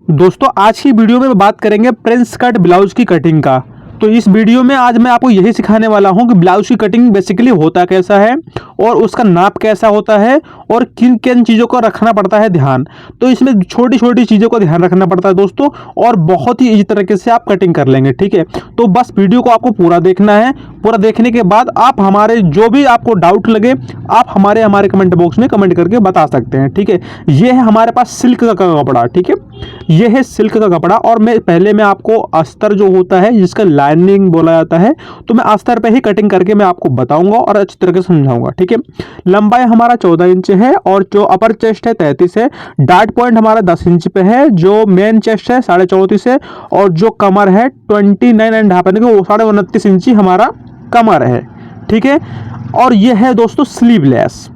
दोस्तों आज की वीडियो में बात करेंगे प्रिंस कट ब्लाउज की कटिंग का। तो इस वीडियो में आज मैं आपको यही सिखाने वाला हूं कि ब्लाउज की कटिंग बेसिकली होता कैसा है और उसका नाप कैसा होता है और किन किन चीज़ों को रखना पड़ता है ध्यान। तो इसमें छोटी छोटी चीज़ों को ध्यान रखना पड़ता है दोस्तों, और बहुत ही इजी तरीके से आप कटिंग कर लेंगे। ठीक है, तो बस वीडियो को आपको पूरा देखना है। पूरा देखने के बाद आप हमारे जो भी आपको डाउट लगे आप हमारे कमेंट बॉक्स में कमेंट करके बता सकते हैं। ठीक है, ये है हमारे पास सिल्क का कपड़ा। ठीक है, ये है सिल्क का कपड़ा, और मैं आपको अस्तर जो होता है जिसका लाइनिंग बोला जाता है, तो मैं अस्तर पे ही कटिंग करके मैं आपको बताऊंगा और अच्छी तरह से समझाऊंगा। ठीक है, लंबाई हमारा 14 इंच है और जो अपर चेस्ट है 33 है। डार्ट पॉइंट हमारा 10 इंच पे है। जो मेन चेस्ट है 34.5 है और जो कमर है 29.5 यानी कि वो 29.5 इंची हमारा कमर है। ठीक है, और ये है दोस्तों स्लीवलेस।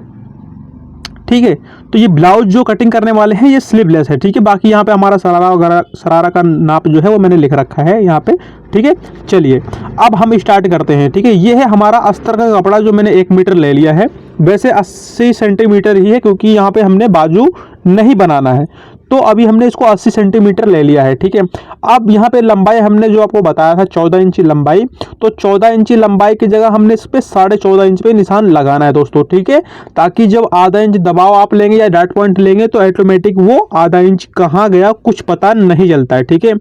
ठीक है, तो ये ब्लाउज जो कटिंग करने वाले हैं ये स्लीवलेस है। ठीक है, बाकी यहाँ पे हमारा शरारा का नाप जो है वो मैंने लिख रखा है यहाँ पे। ठीक है, चलिए अब हम स्टार्ट करते हैं। ठीक है, ये है हमारा अस्तर का कपड़ा जो मैंने 1 मीटर ले लिया है। वैसे 80 सेंटीमीटर ही है क्योंकि यहाँ पे हमने बाजू नहीं बनाना है, तो अभी हमने इसको 80 सेंटीमीटर ले लिया है। ठीक है, अब यहाँ पे लंबाई हमने जो आपको बताया था 14 इंची लंबाई, तो 14 इंची लंबाई की जगह हमने इस पे 14.5 इंच पे निशान लगाना है दोस्तों। ठीक है, ताकि जब आधा इंच दबाव आप लेंगे या डॉट पॉइंट लेंगे तो ऑटोमेटिक वो आधा इंच कहाँ गया कुछ पता नहीं चलता है। ठीक है,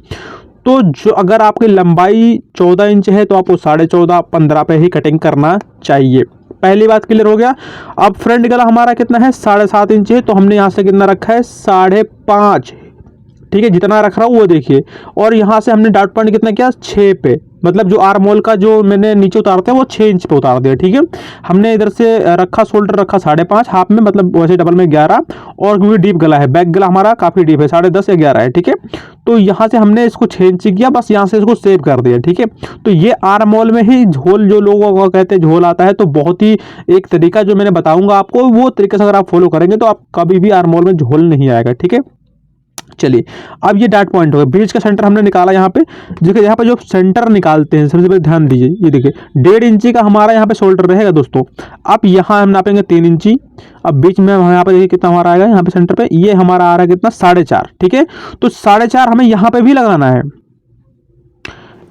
तो जो अगर आपकी लंबाई 14 इंच है तो आपको 14.5-15 पे ही कटिंग करना चाहिए। पहली बात क्लियर हो गया। अब फ्रंट गला हमारा कितना है 7.5 इंच है, तो हमने यहाँ से कितना रखा है 5.5। ठीक है, जितना रख रहा हूँ वो देखिए, और यहाँ से हमने डॉट पॉइंट कितना किया 6 पे, मतलब जो आर्म होल का जो मैंने नीचे उतारते हैं वो 6 इंच पे उतार दिया। ठीक है, हमने इधर से रखा शोल्डर रखा 5.5 हाफ में, मतलब वैसे डबल में 11, और क्योंकि डीप गला है बैक गला हमारा काफ़ी डीप है 10.5 या 11 है। ठीक है, तो यहाँ से हमने इसको 6 इंच किया, बस यहाँ से इसको सेव कर दिया। ठीक है, तो ये आर्म होल में ही झोल जो लोगों को कहते हैं झोल आता है, तो बहुत ही एक तरीका जो मैंने बताऊंगा आपको वो तरीके से अगर आप फॉलो करेंगे तो आप कभी भी आर्म होल में झोल नहीं आएगा। ठीक है, चलिए अब ये डॉट पॉइंट हो गया। बीच का सेंटर हमने निकाला यहाँ पे। देखिए यहाँ पे जो सेंटर निकालते हैं सबसे पहले ध्यान दीजिए, ये देखिए 1.5 इंची का हमारा यहाँ पे शोल्डर रहेगा दोस्तों। अब यहाँ हम नापेंगे 3 इंची। अब बीच में यहाँ पे देखिए कितना हमारा आएगा, यहाँ पे सेंटर पे ये हमारा आ रहा है कितना 4.5। ठीक है, तो 4.5 हमें यहाँ पे भी लगाना है।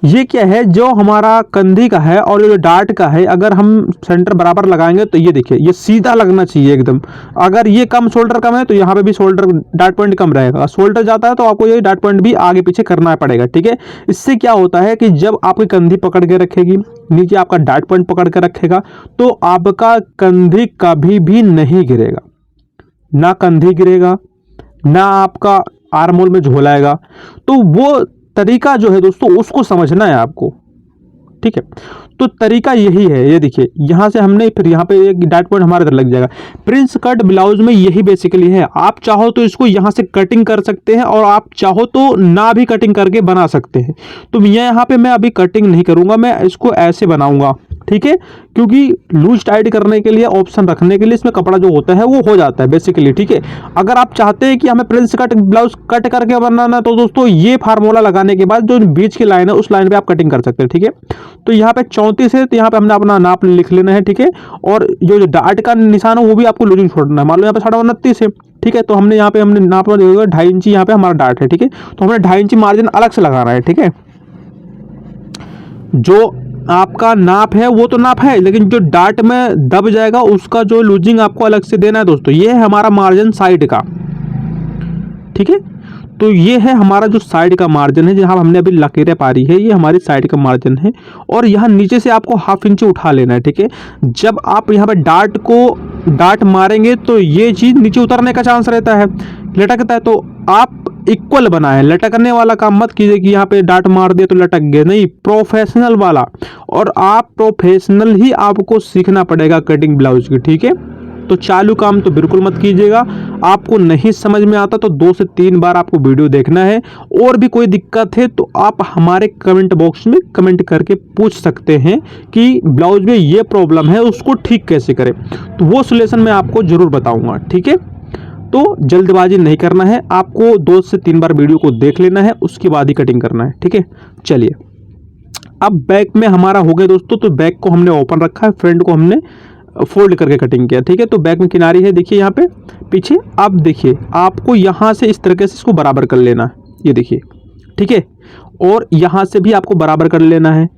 ये क्या है जो हमारा कंधी का है और जो डार्ट का है, अगर हम सेंटर बराबर लगाएंगे तो ये देखिए ये सीधा लगना चाहिए एकदम। अगर ये कम शोल्डर कम है तो यहाँ पे भी शोल्डर डार्ट पॉइंट कम रहेगा। शोल्डर जाता है तो आपको ये डार्ट पॉइंट भी आगे पीछे करना पड़ेगा। ठीक है, इससे क्या होता है कि जब आपकी कंधी पकड़ के रखेगी, नीचे आपका डार्ट पॉइंट पकड़ के रखेगा, तो आपका कंधी कभी भी नहीं गिरेगा, ना कंधी गिरेगा ना आपका आर्म होल में झोलाएगा। तो वो तरीका जो है दोस्तों उसको समझना है आपको। ठीक है, तो तरीका यही है। ये देखिए यहाँ से हमने फिर यहाँ पे एक डॉट पॉइंट हमारे इधर लग जाएगा। प्रिंस कट ब्लाउज में यही बेसिकली है। आप चाहो तो इसको यहाँ से कटिंग कर सकते हैं और आप चाहो तो ना भी कटिंग करके बना सकते हैं। तो यहाँ पे मैं अभी कटिंग नहीं करूँगा, मैं इसको ऐसे बनाऊँगा। ठीक है, क्योंकि लूज टाइट करने के लिए ऑप्शन रखने के लिए इसमें कपड़ा जो होता है वो हो जाता है बेसिकली। ठीक है, अगर आप चाहते हैं कि हमें प्रिंस कट ब्लाउज कट करके बनाना तो दोस्तों ये फार्मूला लगाने के बाद जो बीच की लाइन है उस लाइन पे आप कटिंग कर सकते हैं। ठीक है, तो यहाँ पे 34 है, तो यहाँ पे हमने अपना नाप लिख लेना है। ठीक है, और जो डार्ट का निशान है वो भी आपको लूजिंग छोड़ना है। मान लो यहाँ पे 29.5 है। ठीक है, तो हमने यहाँ पे हमने नाप 2.5 इंची यहाँ पे हमारा डार्ट है। ठीक है, तो हमने 2.5 इंची मार्जिन अलग से लगाना है। ठीक है, जो आपका नाप है वो तो नाप है, लेकिन जो डार्ट में दब जाएगा उसका जो लूजिंग आपको अलग से देना है दोस्तों। ये है हमारा मार्जिन साइड का। ठीक है, तो ये है हमारा जो साइड का मार्जिन है, जहां हमने अभी लकीरें पारी है ये हमारी साइड का मार्जिन है, और यहाँ नीचे से आपको 1/2 इंच उठा लेना है। ठीक है, जब आप यहाँ पे डार्ट मारेंगे तो ये चीज़ नीचे उतरने का चांस रहता है, लटकता है, तो आप इक्वल बनाएं। लटकने वाला काम मत कीजिए कि यहाँ पे डार्ट मार दिया तो लटक गए, नहीं, प्रोफेशनल वाला। और आप प्रोफेशनल ही आपको सीखना पड़ेगा कटिंग ब्लाउज की। ठीक है, तो चालू काम तो बिल्कुल मत कीजिएगा। आपको नहीं समझ में आता तो 2 से 3 बार आपको वीडियो देखना है। और भी कोई दिक्कत है तो आप हमारे कमेंट बॉक्स में कमेंट करके पूछ सकते हैं कि ब्लाउज में ये प्रॉब्लम है उसको ठीक कैसे करें, तो वो सॉल्यूशन मैं आपको जरूर बताऊंगा। ठीक है, तो जल्दबाजी नहीं करना है, आपको 2 से 3 बार वीडियो को देख लेना है, उसके बाद ही कटिंग करना है। ठीक है, चलिए अब बैक में हमारा हो गया दोस्तों। तो बैक को हमने ओपन रखा है, फ्रंट को हमने फोल्ड करके कटिंग किया। ठीक है, तो बैक में किनारी है देखिए यहाँ पे पीछे। अब देखिए आपको यहाँ से इस तरीके से इसको बराबर कर लेना है। ये देखिए, ठीक है। और यहाँ से भी आपको बराबर कर लेना है,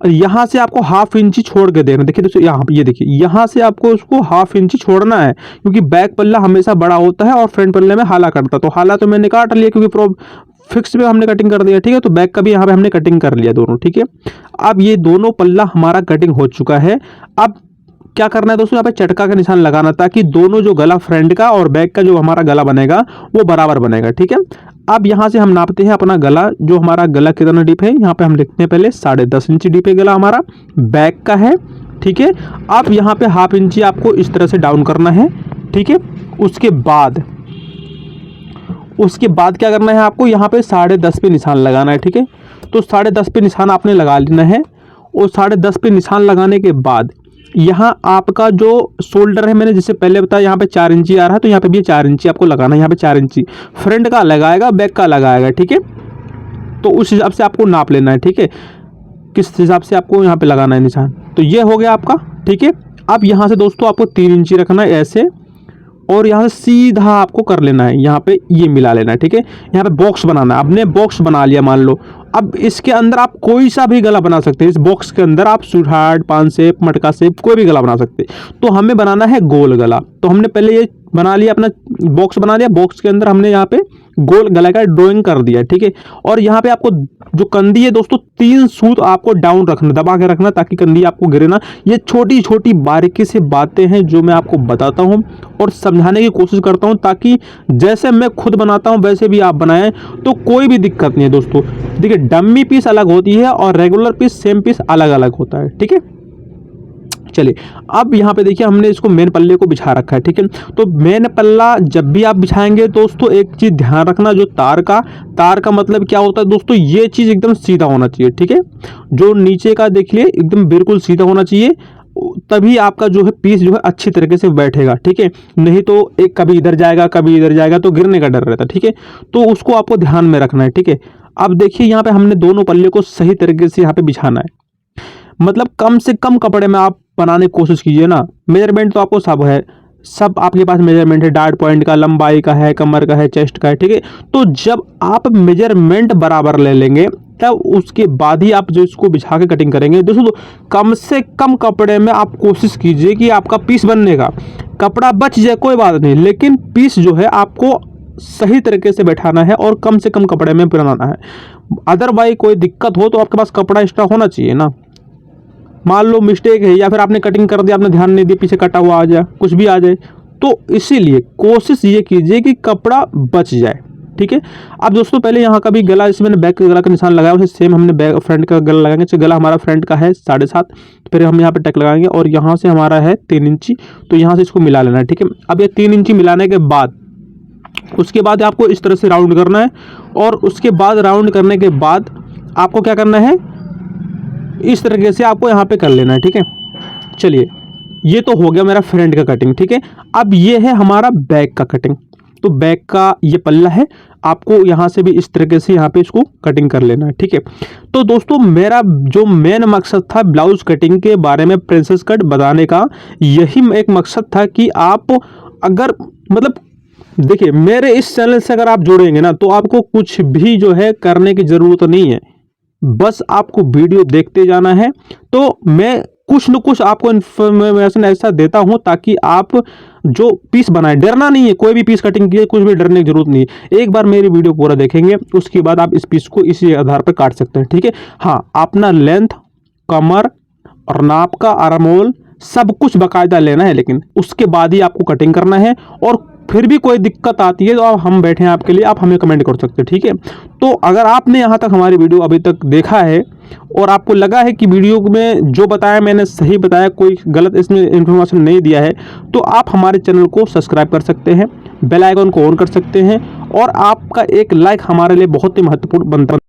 और यहाँ से आपको हाफ इंची छोड़ के देना। देखिए दोस्तों, यहाँ ये देखिए, यहाँ से आपको उसको हाफ इंची छोड़ना है, क्योंकि बैक पल्ला हमेशा बड़ा होता है और फ्रंट पल्ले में हाला कटता है। तो हाला तो मैंने काट लिया क्योंकि फिक्स पे हमने कटिंग कर दिया, ठीक है। तो बैक का भी यहाँ पे हमने कटिंग कर लिया दोनों, ठीक है। अब ये दोनों पल्ला हमारा कटिंग हो चुका है। अब क्या करना है दोस्तों, यहाँ पे चटका का निशान लगाना, ताकि दोनों जो गला फ्रंट का और बैक का जो हमारा गला बनेगा वो बराबर बनेगा, ठीक है। अब यहाँ से हम नापते हैं अपना गला, जो हमारा गला कितना डीप है, यहाँ पे हम लिखते हैं पहले 10.5 इंची डीप है गला हमारा, बैक का है, ठीक है। अब यहाँ पे हाफ इंची आपको इस तरह से डाउन करना है, ठीक है। उसके बाद क्या करना है आपको, यहाँ पे 10.5 पे निशान लगाना है, ठीक है। तो 10.5 पे निशान आपने लगा लेना है, और 10.5 पे निशान लगाने के बाद यहाँ आपका जो शोल्डर है, मैंने जैसे पहले बताया यहाँ पे 4 इंची आ रहा है, तो यहाँ पे भी 4 इंची आपको लगाना है। यहाँ पे 4 इंची फ्रंट का लगाएगा, बैक का लगाएगा, ठीक है। तो उस हिसाब से आपको नाप लेना है, ठीक है, किस हिसाब से आपको यहाँ पे लगाना है निशान। तो ये हो गया आपका, ठीक है। अब यहाँ से दोस्तों आपको 3 इंची रखना है ऐसे, और यहाँ से सीधा आपको कर लेना है, यहाँ पे ये मिला लेना है, ठीक है। यहाँ पे बॉक्स बनाना है, आपने बॉक्स बना लिया मान लो। अब इसके अंदर आप कोई सा भी गला बना सकते हैं, इस बॉक्स के अंदर आप स्वीटहार्ट, पान शेप, मटका शेप, कोई भी गला बना सकते हैं। तो हमें बनाना है गोल गला, तो हमने पहले ये बना लिया, अपना बॉक्स बना लिया, बॉक्स के अंदर हमने यहाँ पे गोल गला का ड्राइंग कर दिया, ठीक है। और यहाँ पे आपको जो कंधी है दोस्तों, 3 सूत आपको डाउन रखना, दबा के रखना, ताकि कंधी आपको गिरे ना। ये छोटी छोटी बारीकी से बातें हैं जो मैं आपको बताता हूँ और समझाने की कोशिश करता हूँ, ताकि जैसे मैं खुद बनाता हूँ वैसे भी आप बनाएं, तो कोई भी दिक्कत नहीं है दोस्तों। देखिए, डम्मी पीस अलग होती है और रेगुलर पीस सेम पीस अलग अलग होता है, ठीक है। चलिए, अब यहाँ पे देखिए हमने इसको मेन पल्ले को बिछा रखा है, ठीक है। तो मेन पल्ला जब भी आप बिछाएंगे दोस्तों, एक चीज़ ध्यान रखना, जो तार का मतलब क्या होता है दोस्तों, ये चीज़ एकदम सीधा होना चाहिए, ठीक है। जो नीचे का देख लिए एकदम बिल्कुल सीधा होना चाहिए, तभी आपका जो है पीस जो है अच्छी तरीके से बैठेगा, ठीक है। नहीं तो एक कभी इधर जाएगा कभी इधर जाएगा, तो गिरने का डर रहता है, ठीक है। तो उसको आपको ध्यान में रखना है, ठीक है। अब देखिए यहाँ पे हमने दोनों पल्ले को सही तरीके से यहाँ पे बिछाना है, मतलब कम से कम कपड़े में आप बनाने की कोशिश कीजिए ना। मेजरमेंट तो आपको सब है, सब आपके पास मेजरमेंट है, डार्ट पॉइंट का, लंबाई का है, कमर का है, चेस्ट का है, ठीक है। तो जब आप मेजरमेंट बराबर ले लेंगे, तब उसके बाद ही आप जो इसको बिछा के कटिंग करेंगे दोस्तों। तो कम से कम कपड़े में आप कोशिश कीजिए कि आपका पीस बनने का, कपड़ा बच जाए कोई बात नहीं, लेकिन पीस जो है आपको सही तरीके से बैठाना है और कम से कम कपड़े में बनाना है। अदरवाइज कोई दिक्कत हो तो आपके पास कपड़ा एक्स्ट्रा होना चाहिए ना। मान लो मिस्टेक है, या फिर आपने कटिंग कर दिया, आपने ध्यान नहीं दिया, पीछे कटा हुआ आ जाए, कुछ भी आ जाए, तो इसीलिए कोशिश ये कीजिए कि कपड़ा बच जाए, ठीक है। अब दोस्तों पहले यहाँ का भी गला, इसमें मैंने बैक का गला का निशान लगाया, उसे सेम हमने बैक फ्रंट का गला लगाएंगे। तो गला हमारा फ्रंट का है 7.5, फिर हम यहाँ पे टक लगाएंगे, और यहाँ से हमारा है 3 इंची, तो यहाँ से इसको मिला लेना है, ठीक है। अब ये 3 इंची मिलाने के बाद उसके बाद आपको इस तरह से राउंड करना है, और उसके बाद राउंड करने के बाद आपको क्या करना है, इस तरीके से आपको यहाँ पे कर लेना है, ठीक है। चलिए, ये तो हो गया मेरा फ्रंट का कटिंग, ठीक है। अब ये है हमारा बैक का कटिंग। तो बैक का ये पल्ला है, आपको यहाँ से भी इस तरीके से यहाँ पे इसको कटिंग कर लेना है, ठीक है। तो दोस्तों मेरा जो मेन मकसद था ब्लाउज कटिंग के बारे में, प्रिंसेस कट बताने का, यही एक मकसद था कि आप अगर मतलब देखिए, मेरे इस चैनल से अगर आप जुड़ेंगे ना, तो आपको कुछ भी जो है करने की ज़रूरत नहीं है, बस आपको वीडियो देखते जाना है। तो मैं कुछ न कुछ आपको इन्फॉर्मेशन ऐसा देता हूं, ताकि आप जो पीस बनाए, डरना नहीं है, कोई भी पीस कटिंग की कुछ भी डरने की जरूरत नहीं है। एक बार मेरी वीडियो पूरा देखेंगे, उसके बाद आप इस पीस को इसी आधार पर काट सकते हैं, ठीक है। हाँ, अपना लेंथ, कमर और नाप का आर्म होल सब कुछ बाकायदा लेना है, लेकिन उसके बाद ही आपको कटिंग करना है। और फिर भी कोई दिक्कत आती है तो आप, हम बैठे हैं आपके लिए, आप हमें कमेंट कर सकते हैं, ठीक है। तो अगर आपने यहाँ तक हमारी वीडियो अभी तक देखा है और आपको लगा है कि वीडियो में जो बताया मैंने सही बताया, कोई गलत इसमें इन्फॉर्मेशन नहीं दिया है, तो आप हमारे चैनल को सब्सक्राइब कर सकते हैं, बेल आइकन को ऑन कर सकते हैं, और आपका एक लाइक हमारे लिए बहुत ही महत्वपूर्ण बनता है।